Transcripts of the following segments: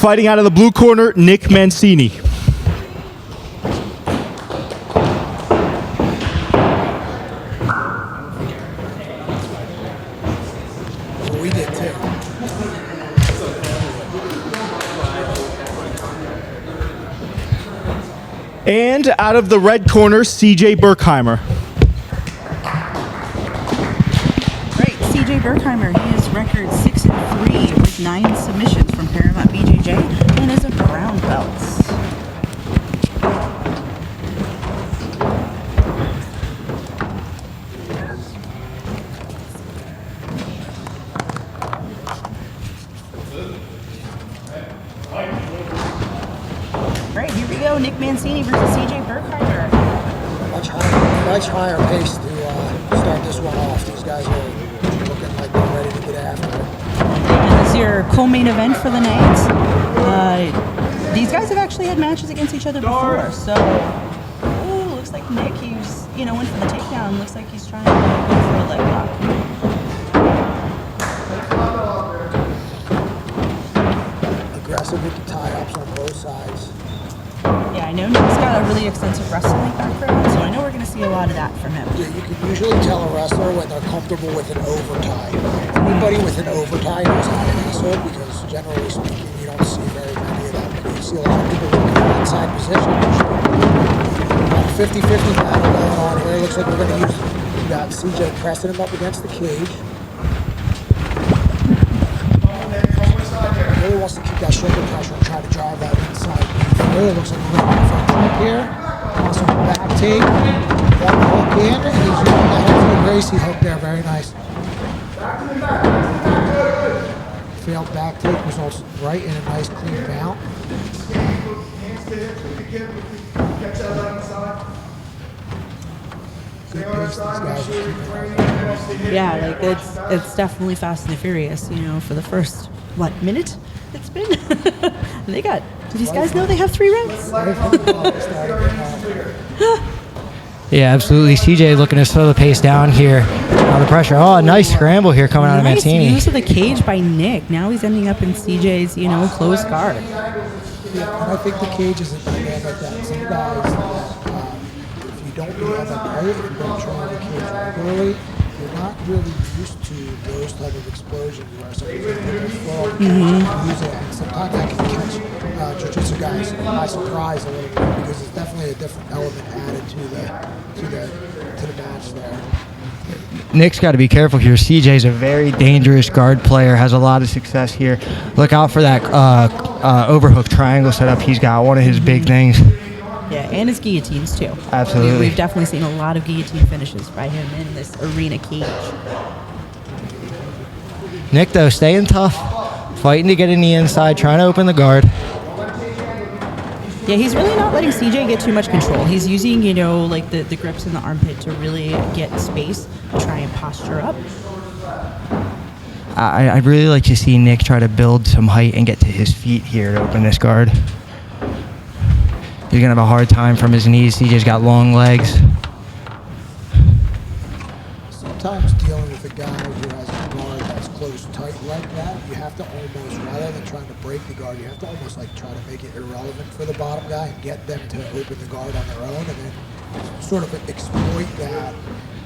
Fighting out of the blue corner, Nick Mancini. We did too. And out of the red corner, CJ Berkheimer. Right, CJ Berkheimer, he is record 6-3 with 9 submissions from Paramount BJJ and is a brown belt. Right, here we go, Nick Mancini versus CJ Berkheimer. Much higher pace to start this one off. These guys are looking like they're ready to get after it. This is your co-main event for the night. These guys have actually had matches against each other before, so looks like Nick, he's went for the takedown. Looks like he's trying to go for a leg lock. Aggressive with the tie-ups on both sides. Yeah, I know Nick's got a really extensive wrestling background, so I know we're going to see a lot of that from him. Yeah, you can usually tell a wrestler when they're comfortable with an overtie. Anybody with an overtie knows how to wrestle because generally speaking, you don't see very many of them. You see a lot of people looking for inside position. Got a 50-50 battle going on here. Looks like we're going to use, we got CJ pressing him up against the cage. Really wants to keep that shoulder pressure and try to drive that inside. Really looks like we're going to go for a trip here. Also back take. One hook in, and he's using that heavy Gracie hook there. Very nice. Failed back take results right in a nice clean mount. Good pace these guys are keeping. Yeah, like it's definitely fast and furious, for the first, minute it's been? Do these guys know they have 3 rounds? Yeah, absolutely. CJ looking to slow the pace down here. Now the pressure. Oh, a nice scramble here coming out of Mancini. Nice use of the cage by Nick. Now he's ending up in CJ's, closed guard. Yeah, and I think the cage is a dynamic that some guys, if you don't do that right, if you don't train the cage regularly, you're not really used to those type of explosions where somebody's going to take a fall and use it. And sometimes that can catch jiu-jitsu guys by surprise a little bit because it's definitely a different element added to the match there. Nick's got to be careful here. CJ's a very dangerous guard player, has a lot of success here. Look out for that overhook triangle setup he's got, one of his big things. Yeah, and his guillotines too. Absolutely. We've definitely seen a lot of guillotine finishes by him in this arena cage. Nick, though, staying tough, fighting to get in the inside, trying to open the guard. Yeah, he's really not letting CJ get too much control. He's using, the grips in the armpit to really get space to try and posture up. I'd really like to see Nick try to build some height and get to his feet here to open this guard. He's going to have a hard time from his knees. CJ's got long legs. Sometimes dealing with a guy who has a guard that's closed tight like that, you have to almost, rather than trying to break the guard, you have to almost try to make it irrelevant for the bottom guy and get them to open the guard on their own and then sort of exploit that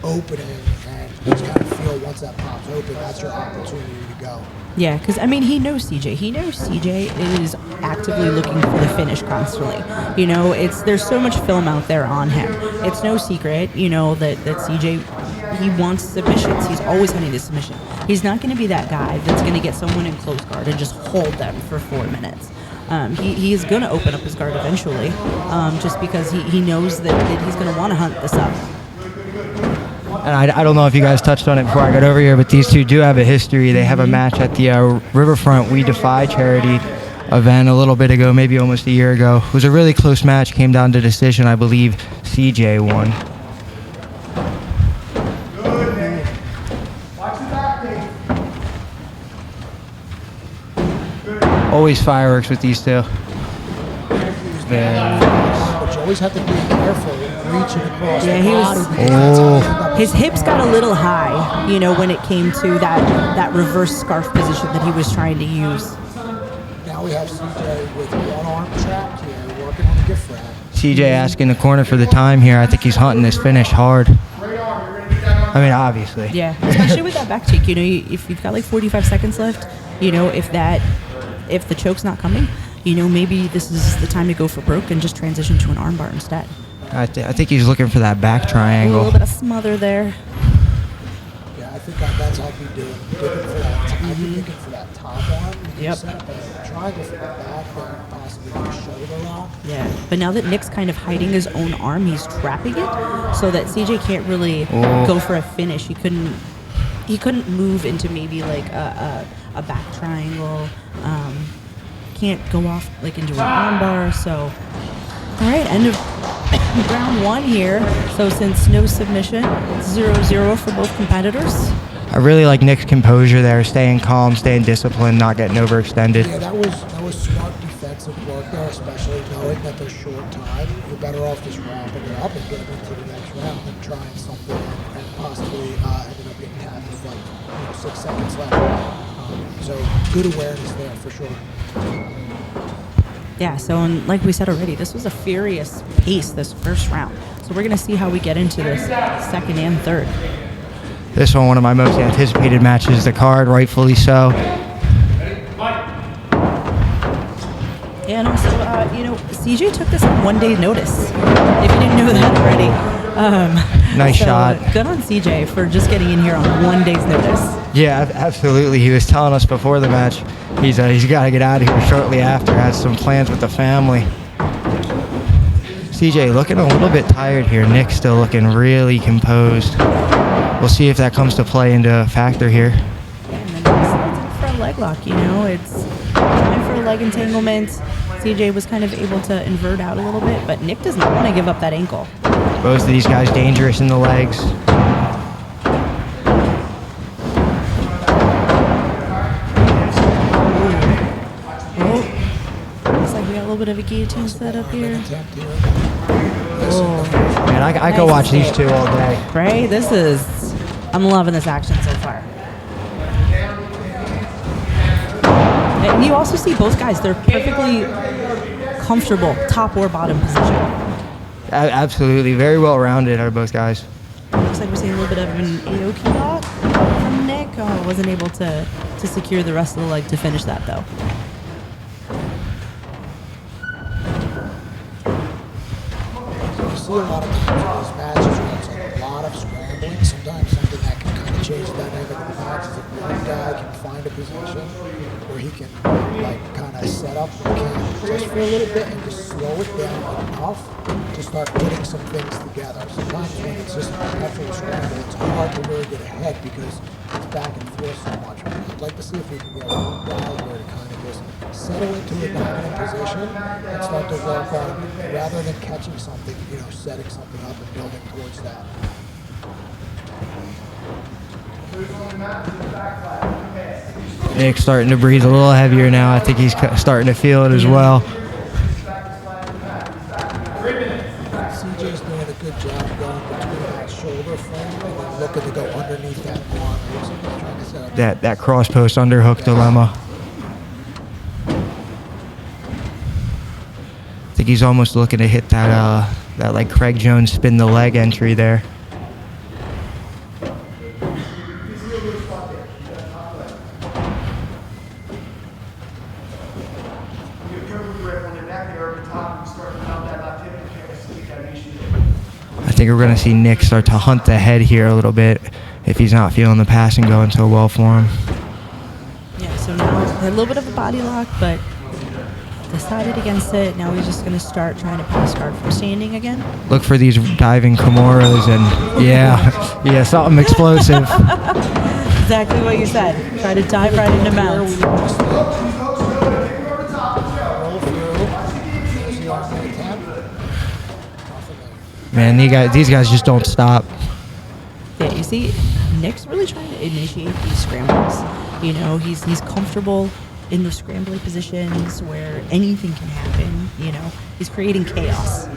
opening and just kind of feel once that pops open, that's your opportunity to go. Yeah, because, he knows CJ. He knows CJ is actively looking for the finish constantly. There's so much film out there on him. It's no secret, that CJ, he wants submissions. He's always hunting the submission. He's not going to be that guy that's going to get someone in close guard and just hold them for 4 minutes. He is going to open up his guard eventually, just because he knows that he's going to want to hunt this up. And I don't know if you guys touched on it before I got over here, but these two do have a history. They have a match at the Riverfront We Defy charity event a little bit ago, maybe almost a year ago. It was a really close match, came down to decision. I believe CJ won. Always fireworks with these two. But you always have to be careful reaching across the body. His hips got a little high, when it came to that reverse scarf position that he was trying to use. Now we have CJ with one arm trapped here, working on the gift wrap. CJ asking the corner for the time here. I think he's hunting this finish hard. I mean, obviously. Yeah, especially with that back cheek. You know, if you've got like 45 seconds left, you know, if the choke's not coming, you know, maybe this is the time to go for broke and just transition to an armbar instead. I think he's looking for that back A triangle. little bit of smother there. Yeah, I think that's how we do it. Looking for that, I'd be looking for that top arm. Yep. Set up a triangle for the back, and possibly a shoulder lock. Yeah, but now that Nick's kind of hiding his own arm, he's trapping it so that CJ can't really go for a finish. He couldn't move into maybe like a back triangle. Can't go off like into an armbar. So, all right, end of round one here. So since no submission, 0-0 for both competitors. I really like Nick's composure there, staying calm, staying disciplined, not getting overextended. Yeah, that was smart defensive work there, especially knowing that there's short time. You're better off just wrapping it up and getting into the next round than trying something and possibly ended up getting tapped with like 6 seconds left. So good awareness there for sure. Yeah, so and like we said already, this was a furious pace this first round. So we're going to see how we get into this second and third. This one of my most anticipated matches, the card, rightfully so. Yeah, and also, you know, CJ took this on 1 day notice, if you didn't know that already. Nice shot. Good on CJ for just getting in here on 1 day's notice. Yeah, absolutely. He was telling us before the match he's got to get out of here shortly after. Has some plans with the family. CJ looking a little bit tired here. Nick still looking really composed. We'll see if that comes to play into a factor here. And then slides in for a leg lock, you know. It's time for a leg entanglement. CJ was kind of able to invert out a little bit, but Nick does not want to give up that ankle. Both of these guys dangerous in the legs. Looks like we got a little bit of a guillotine set up here. Man, I could watch these two all day. Right? I'm loving this action so far. And you also see both guys, they're perfectly comfortable, top or bottom position. Absolutely. Very well rounded are both guys. Looks like we're seeing a little bit of an Aoki lock from Nick. Wasn't able to secure the rest of the leg to finish that though. You see a lot of times in these matches where it's like a lot of scrambling. Sometimes something that can kind of change the dynamic of the match is if one guy can find a position where he can like kind of set up the camp just for a little bit and just slow it down enough to start putting some things together. Sometimes when it's just a perpetual scramble, it's hard to really get ahead because it's back and forth so much. I'd like to see if we can get one guy where to kind of just settle into a dominant position and start to work on, rather than catching something, you know, setting something up and building towards that. Nick's starting to breathe a little heavier now. I think he's starting to feel it as well. CJ's doing a good job going between that shoulder frame and then looking to go underneath that arm. He's trying to set up That cross post underhook dilemma. I think he's almost looking to hit that like Craig Jones spin the leg entry there. I think we're going to see Nick start to hunt the head here a little bit if he's not feeling the passing going so well for him. Yeah, so now a little bit of a body lock, but decided against it. Now he's just going to start trying to pass guard from standing again. Look for these diving Kimuras and yeah, something explosive. Exactly what you said. Try to dive right into mounts. Man, these guys just don't stop. Yeah, you see, Nick's really trying to initiate these scrambles. You know, he's comfortable in the scrambly positions where anything can happen. You know, he's creating chaos.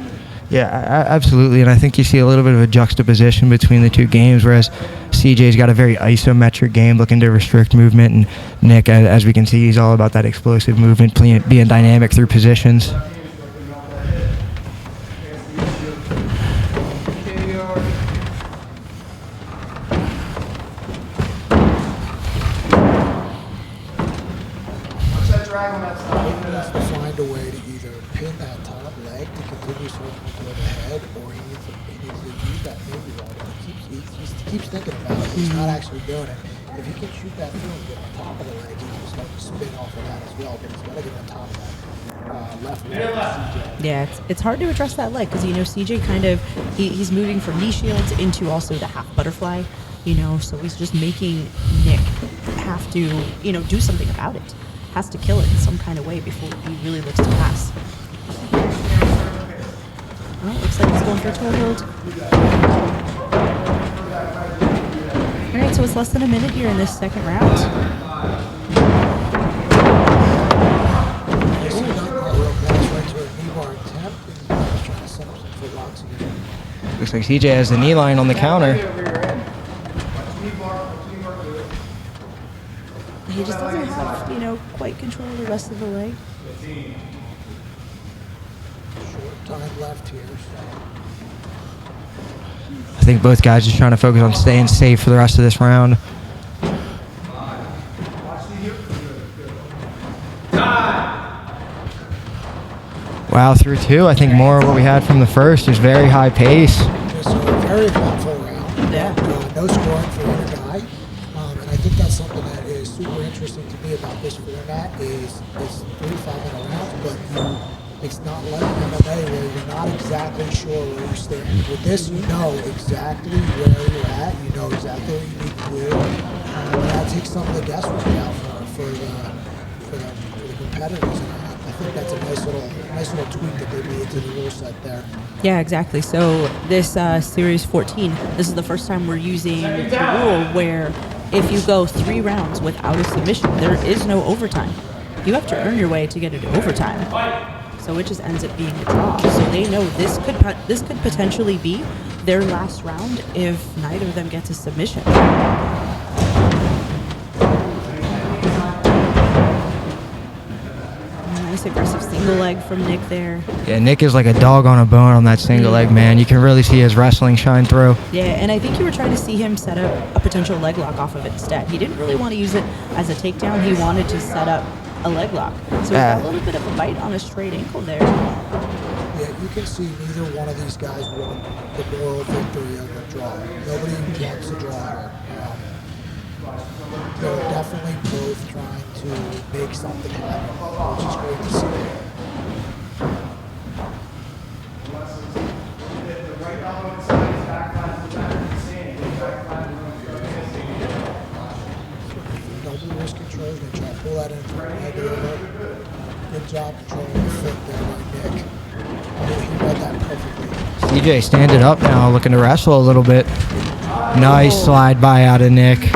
Yeah, absolutely, and I think you see a little bit of a juxtaposition between the two games, whereas CJ's got a very isometric game looking to restrict movement, and Nick, as we can see, he's all about that explosive movement, being dynamic through positions. He needs to find a way to either pin that top leg to continue circling toward the head, or he needs to use that maybe rod. He keeps thinking about it. He's not actually doing it. If he can shoot that through and get on top of the leg, he can start to spin off of that as well. But he's got to get on top of that left leg. CJ. Yeah, it's hard to address that leg because CJ kind of he's moving from knee shields into also the half butterfly. So he's just making Nick have to do something about it. Has to kill it in some kind of way before he really looks to pass. Well, looks like he's going for a toe hold. All right, so it's less than a minute here in this second round. Looks like CJ has the knee line on the counter. He just doesn't have, quite control of the rest of the leg. Short time left here. I think both guys are trying to focus on staying safe for the rest of this round. Wow, through two. I think more of what we had from the first is very high pace. Just a very eventful round. Yeah. No scoring for either guy. And I think that's something that is super interesting to me about this format is 3 5-minute rounds, but it's not like MMA where you're not exactly sure where you're standing. With this, you know exactly where you're at. You know exactly what you need to do. And that takes some of the guesswork out for the competitors. And I think that's a nice little tweak that they made to the rule set there. Yeah, exactly. So this Series 14, this is the first time we're using the rule where if you go 3 rounds without a submission, there is no overtime. You have to earn your way to get into overtime. So it just ends up being a draw. So they know this could potentially be their last round if neither of them gets a submission. Nice aggressive single leg from Nick there. Yeah, Nick is like a dog on a bone on that single leg, man. You can really see his wrestling shine through. Yeah, and I think you were trying to see him set up a potential leg lock off of it instead. He didn't really want to use it as a takedown. He wanted to set up a leg lock. So he got a little bit of a bite on a straight ankle there. Yeah, you can see neither one of these guys want the moral victory of a draw. Nobody wants a draw here. They're definitely both trying to make something happen, which is great to see. Double wrist control, he's going to try to pull that in from leg over. Good job controlling the foot there by Nick. He read that perfectly. CJ standing up now, looking to wrestle a little bit. Nice slide by out of Nick.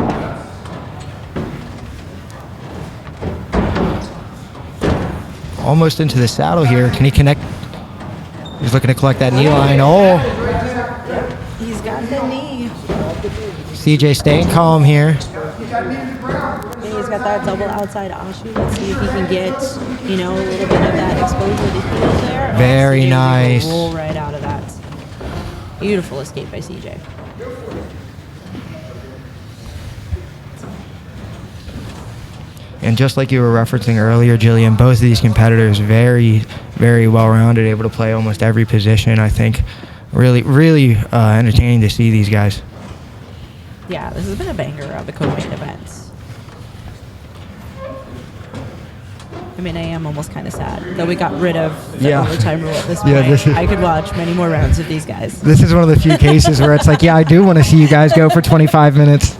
Almost into the saddle here. Can he connect? He's looking to collect that knee line. Oh, He's got the knee. CJ staying calm here. And he's got that double outside Ashu. Let's see if he can get, a little bit of that exposure to the heel there. Very CJ nice. Roll right out of that. Beautiful escape by CJ. And just like you were referencing earlier, Jillian, both of these competitors very, very well-rounded, able to play almost every position. I think really, really entertaining to see these guys. Yeah, this has been a banger of the co-main events. I am almost kind of sad that we got rid of the overtime rule at this point. I could watch many more rounds of these guys. This is one of the few cases where it's like, yeah, I do want to see you guys go for 25 minutes.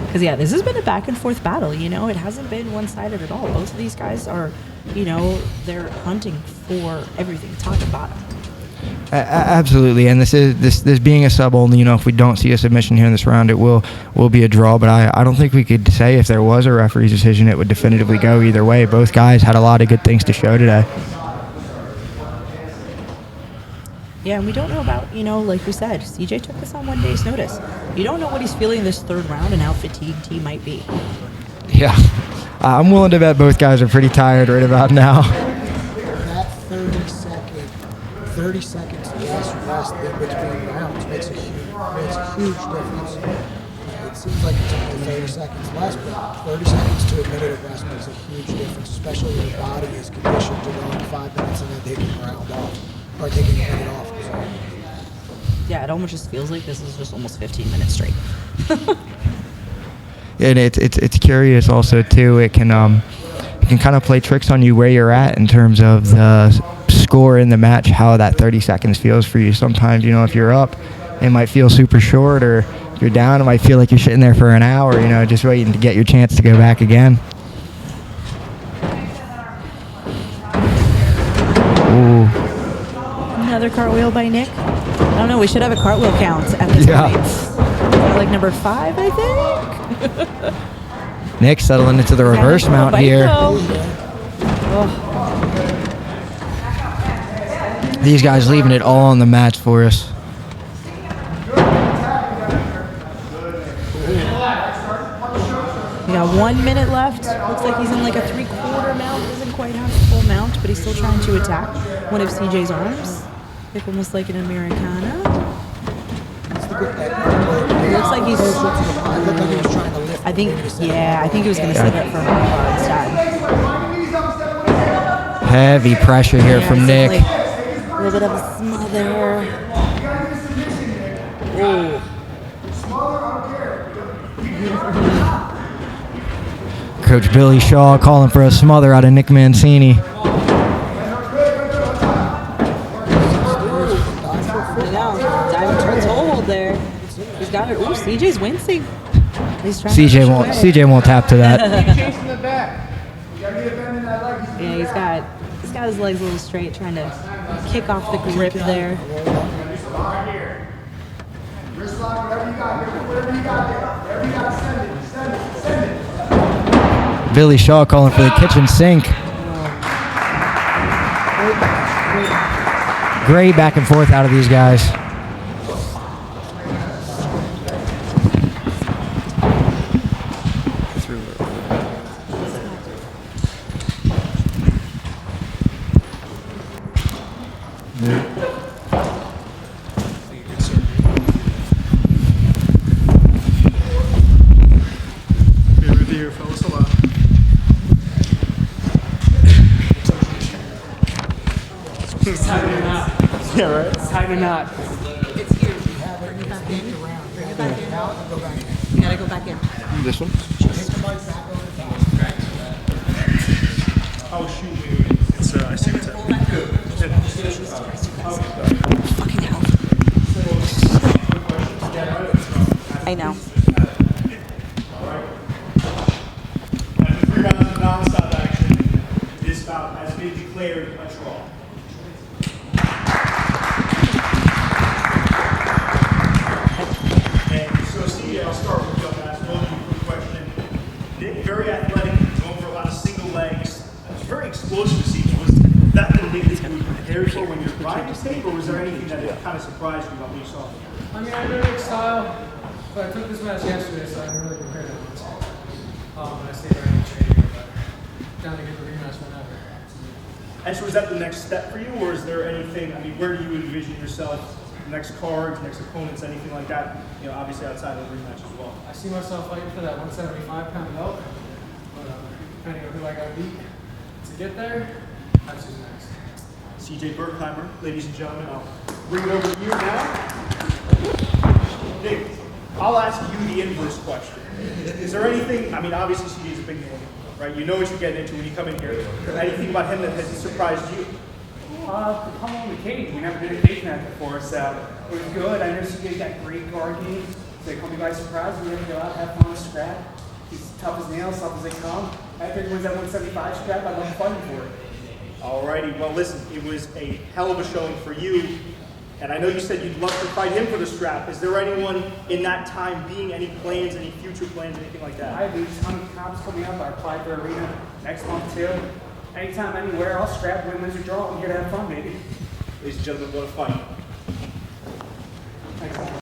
Because, yeah, this has been a back-and-forth battle, It hasn't been one-sided at all. Both of these guys are, they're hunting for everything, top and bottom. Absolutely, and this being a sub only, if we don't see a submission here in this round, it will be a draw. But I don't think we could say if there was a referee's decision, it would definitively go either way. Both guys had a lot of good things to show today. Yeah, and we don't know about, like we said, CJ took this on 1 day's notice. You don't know what he's feeling this third round and how fatigued he might be. Yeah, I'm willing to bet both guys are pretty tired right about now. That 30 seconds less rest in between rounds makes a huge difference. It seems like it's only 30 seconds less, but 30 seconds to a minute of rest makes a huge difference, especially when your body is conditioned to go in 5 minutes and then taking a round off. Or taking a minute off. Yeah, it almost just feels like this is just almost 15 minutes straight. And it's curious also too. It can kind of play tricks on you where you're at in terms of the score in the match, how that 30 seconds feels for you. Sometimes, if you're up, it might feel super short, or if you're down, it might feel like you're sitting there for an hour, just waiting to get your chance to go back again. Ooh. Another cartwheel by Nick. I don't know. We should have a cartwheel count at this point. Like number 5, I think. Nick settling into the reverse mount here. These guys leaving it all on the match for us. We got 1 minute left. Looks like he's in like a 3/4 mount. Doesn't quite have a full mount, but he's still trying to attack one of CJ's arms. Like almost like an Americana. It looks like he's. I think he was going to set up for a instead. Heavy pressure here from Nick. Like a little bit of a smother. Oh. Coach Billy Shaw calling for a smother out of Nick Mancini. He's got it. Ooh, CJ's wincing. CJ won't tap to that. Yeah, he's got his legs a little straight, trying to kick off the grip there. Billy Shaw calling for the kitchen sink. Great back and forth out of these guys. Yeah, right? It's time or not. It's here. You have it. Bring it back in. Bring it back in. Out and go back in. You gotta go back in. This one? Oh, shoot. It's, I see what's happening. Fucking hell. I know. After 3 rounds of non-stop action, this bout has been declared a draw. I'll start with you on that. One quick question. Nick, very athletic, going for a lot of single legs. It's very explosive to see. Was that the Nick that you prepared for when you're riding tape, or was there anything that kind of surprised you about what you saw? I mean, I know Nick's style, but I took this match yesterday, so I didn't really prepare that much. And I stayed ready to training, but down to get the rematch whenever. And so is that the next step for you, or is there anything, I mean, where do you envision yourself? Next cards, next opponents, anything like that, obviously outside of the rematch as well. I see myself fighting for that 175-pound belt, but depending on who I got beat to get there, that's who's next. CJ Berkheimer, ladies and gentlemen, I'll bring it over to you now. Nick, I'll ask you the inverse question. Is there anything, I mean, obviously CJ's a big name, right? You know what you're getting into when you come in here. Anything about him that has surprised you? The pummel in the cage. We never did a cage match before, so it was good. I know CJ's got great guard game. So they caught me by surprise. We had to go out, have fun, scrap. He's tough as nails, tough as they come. After he wins that 175 scrap, I love fighting for it. Alrighty, well listen, it was a hell of a showing for you. And I know you said you'd love to fight him for the strap. Is there anyone in that time being, any plans, any future plans, anything like that? I have a ton of comps coming up. I applied for arena next month too. Anytime, anywhere, I'll scrap, win, lose, or draw. I'm here to have fun, baby. Ladies and gentlemen, what a fight. Thanks.